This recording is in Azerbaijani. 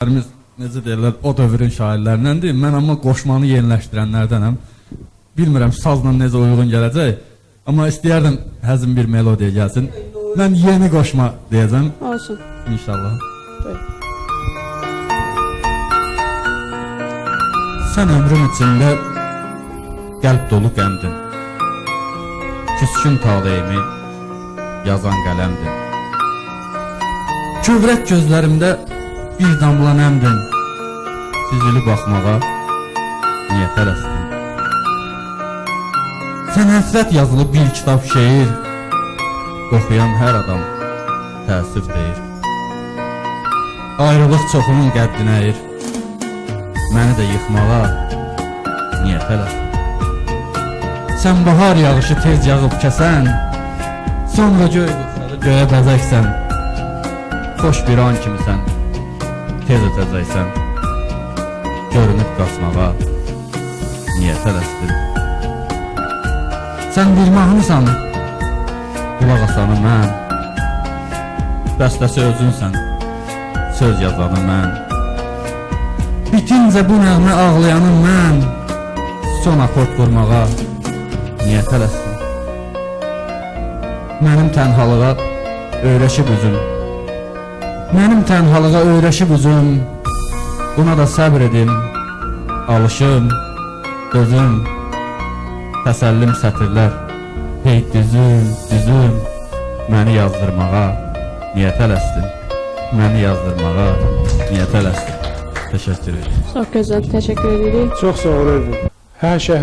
Necə deyirlər, o dövrün şairlərindəndir. Mən amma qoşmanı yeniləşdirənlərdənəm. Bilmirəm sazla necə uyğun gələcək, amma istəyərdim həzin bir melodiya gəlsin. Mən yeni qoşma deyəcəm. Olsun. İnşallah. Buyur. Sən ömrüm içində qəlb dolu qəmdin. Küskün taleyimi yazan qələmdin. Kövrək gözlərimdə bir damla nəmdin. Süzülü baxmağa niyə tələsdin? Sən həsrət yazılıb bir kitab şeir, oxuyan hər adam təəssüf deyir. Ayrılıq çoxunun qəddini əyir, məni də yıxmağa niyə tələsdin? Sən bahar yağışı tez yağıb kəsən, sonra göy qıxları göyə bəzəksən. Xoş bir an kimisən, tez ötəcəksən. Görünüb qaçmağa niyə tələsdin? Sən bir mahnısan, qulaq asanı mən. Bəstəsi özünsən, söz yazanı mən. Bitincə bu nəğmə ağlayanı mən. Son akord vurmağa niyə tələsdin? Mənim tənhalığa öyrəşib üzüm. Mənim tənhalığa öyrəşib üzüm. Buna da səbr edim, alışım, dözüm. Təsəllim sətirlər, hey düzüm, düzüm. Məni yazdırmağa niyə tələsdin? Məni yazdırmağa niyə tələsdin? Təşəkkür ederim. Çok güzel. Teşekkür ederim. Çox sağ ol Elvin. Hər şəhər